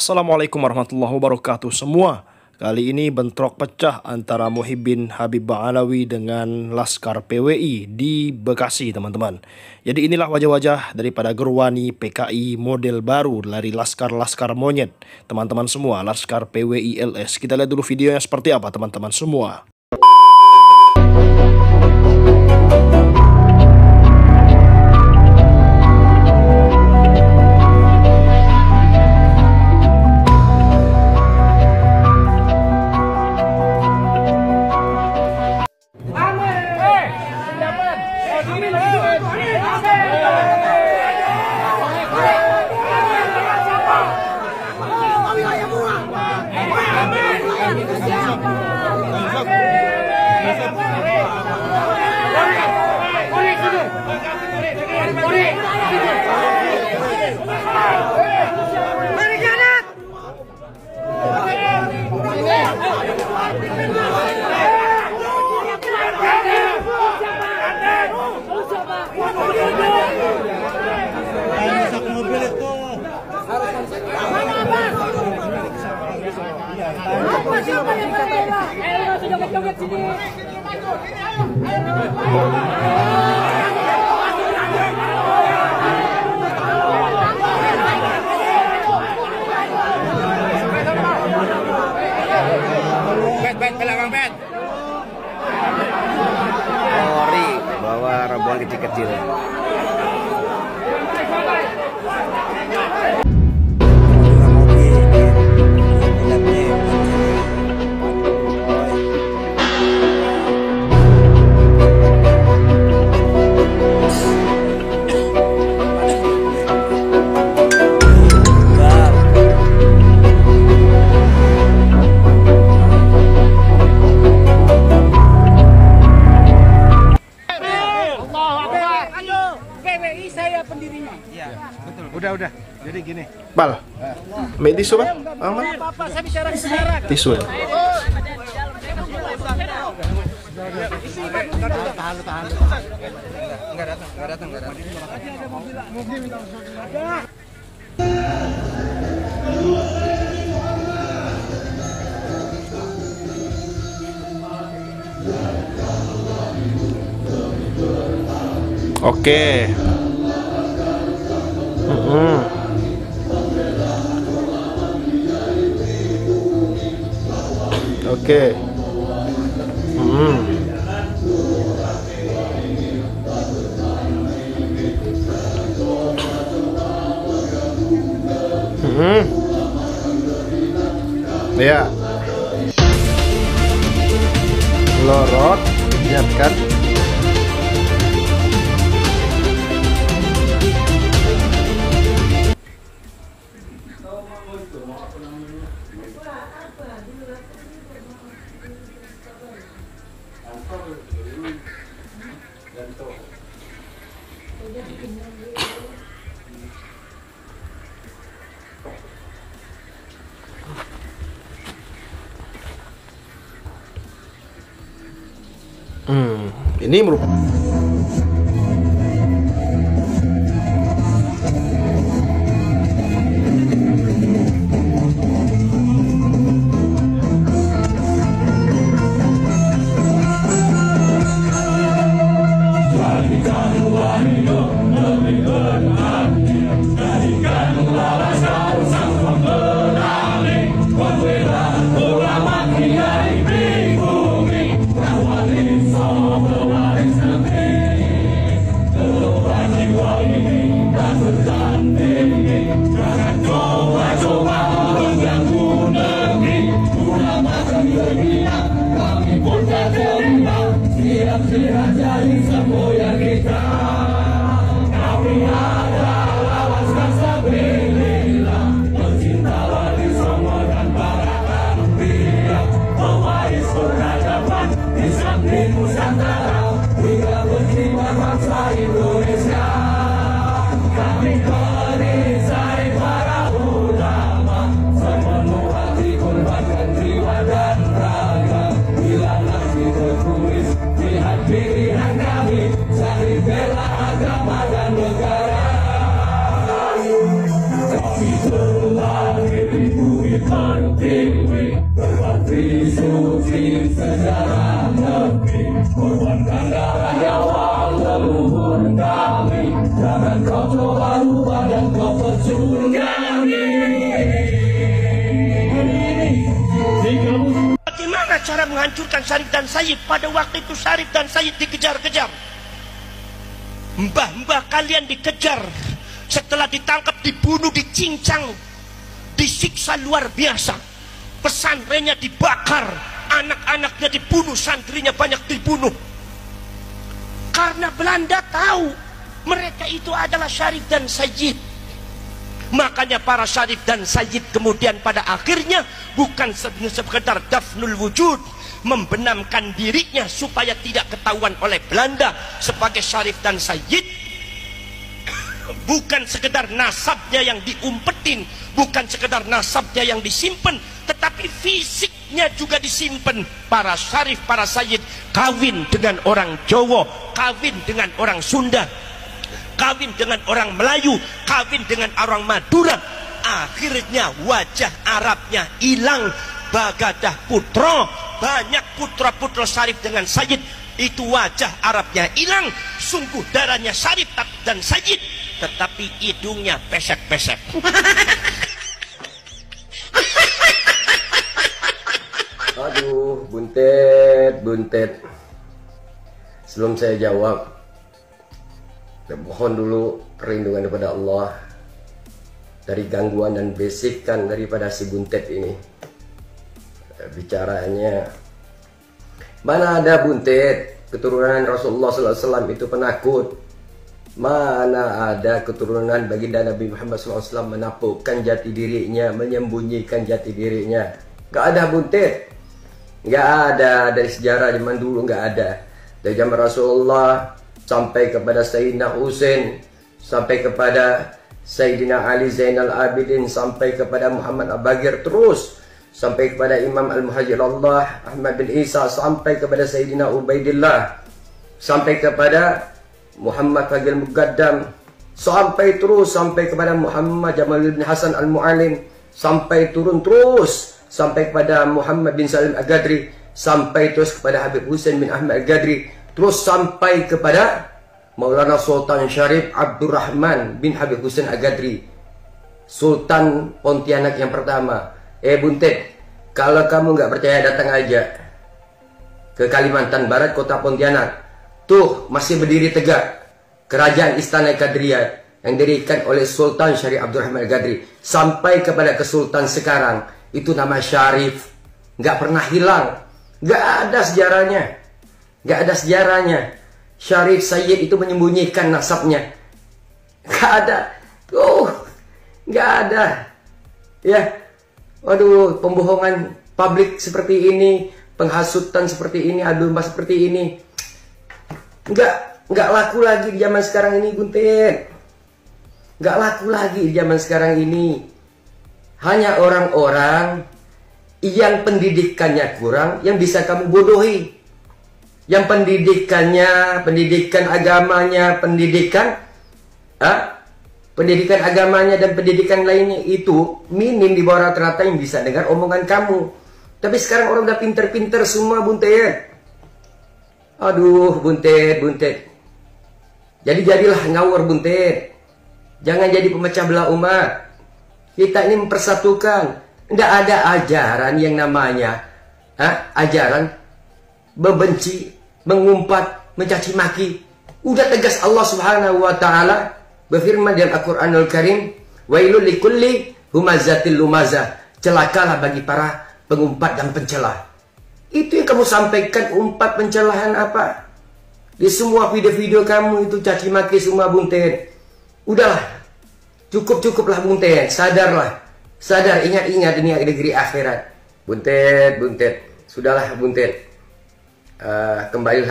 Assalamualaikum warahmatullahi wabarakatuh semua. Kali ini bentrok pecah antara Muhyiddin Habib Ba'alawi dengan Laskar PWI di Bekasi, teman-teman. Jadi inilah wajah-wajah daripada Gerwani PKI model baru dari Laskar-Laskar Monyet. Teman-teman semua, Laskar PWI LS. Kita lihat dulu videonya seperti apa, teman-teman semua. Ori bawa rombongan kecil-kecil. Udah. Jadi gini. Bal, ambil tisu, Bal. Aman. Saya bicara sekarang. Tisu ya. Tahan. Enggak datang. Oke. Oke. Ya. Lorot, lihat kan? Ini merupakan Kartiwi berarti suci sejarah negeri, korbankan darah nyawa leluhur kami, jangan kau coba rubah dan kau pecundang kami. Bagaimana cara menghancurkan Syarif dan Sayyid? Pada waktu itu Syarif dan Sayyid dikejar-kejar. Mbah-mbah kalian dikejar. Setelah ditangkap, dibunuh, dicincang, disiksa luar biasa. Pesantrennya dibakar, anak-anaknya dibunuh, santrinya banyak dibunuh. Karena Belanda tahu mereka itu adalah Syarif dan Sayyid. Makanya para Syarif dan Sayyid kemudian pada akhirnya bukan sekedar dafnul wujud, membenamkan dirinya supaya tidak ketahuan oleh Belanda sebagai Syarif dan Sayyid. Bukan sekedar nasabnya yang diumpetin, bukan sekedar nasabnya yang disimpan, tetapi fisiknya juga disimpan. Para Syarif, para Sayyid kawin dengan orang Jawa, kawin dengan orang Sunda, kawin dengan orang Melayu, kawin dengan orang Madura. Akhirnya wajah Arabnya hilang. Bagadah putra, banyak putra-putra Syarif dengan Sayyid, itu wajah Arabnya hilang. Sungguh darahnya Syarif dan Sayyid, tetapi hidungnya pesek-pesek. Aduh, buntet. Sebelum saya jawab, saya mohon dulu perlindungan kepada Allah dari gangguan dan bisikan daripada si buntet ini. Bicaranya, mana ada buntet keturunan Rasulullah SAW itu penakut. Mana ada keturunan baginda Nabi Muhammad SAW menampakkan jati dirinya, menyembunyikan jati dirinya. Gak ada buntet, gak ada. Dari sejarah zaman dulu gak ada. Dari zaman Rasulullah sampai kepada Sayyidina Husain, sampai kepada Sayyidina Ali Zainal Abidin, sampai kepada Muhammad Abagir, terus sampai kepada Imam Al-Muhajir Allah Ahmad bin Isa, sampai kepada Sayyidina Ubaidillah, sampai kepada Muhammad Fagil Mugaddam, sampai kepada Muhammad Jamal bin Hasan Al-Mu'alim, sampai turun terus sampai kepada Muhammad bin Salim Al-Gadri, sampai terus kepada Habib Husain bin Ahmad Al-Gadri, terus sampai kepada Maulana Sultan Syarif Abdurrahman bin Habib Husain Al-Gadri, Sultan Pontianak yang pertama. Buntet, kalau kamu nggak percaya datang aja ke Kalimantan Barat, kota Pontianak. Tuh masih berdiri tegak kerajaan Istana Kadriyat yang didirikan oleh Sultan Syarif Abdurrahman Al-Gadri, sampai kepada kesultan sekarang. Itu nama Syarif, nggak pernah hilang, nggak ada sejarahnya. Syarif Sayyid itu menyembunyikan nasabnya, nggak ada. Nggak ada. Ya. Waduh, pembohongan publik seperti ini, penghasutan seperti ini, adu domba seperti ini, nggak laku lagi di zaman sekarang ini, buntet. Nggak laku lagi di zaman sekarang ini. Hanya orang-orang yang pendidikannya kurang yang bisa kamu bodohi. Yang pendidikan agamanya, pendidikan agamanya dan pendidikan lainnya itu minim, di bawah rata-rata, yang bisa dengar omongan kamu. Tapi sekarang orang udah pinter-pinter semua, buntet. Aduh, buntet. Jadilah ngawur, buntet. Jangan jadi pemecah belah umat. Kita ini mempersatukan. Nggak ada ajaran yang namanya ajaran membenci, mengumpat, mencaci maki. Udah tegas Allah Subhanahu wa Ta'ala berfirman dalam Al-Quranul Karim, wailul likulli humazatil lumazah, celakalah bagi para pengumpat dan pencela. Itu yang kamu sampaikan, umpat, pencelahan apa? Di semua video-video kamu itu caci maki semua, buntet. Udahlah, cukuplah buntet, sadarlah. Sadar, ingat ini negeri akhirat. Buntet, sudahlah buntet. Kembalilah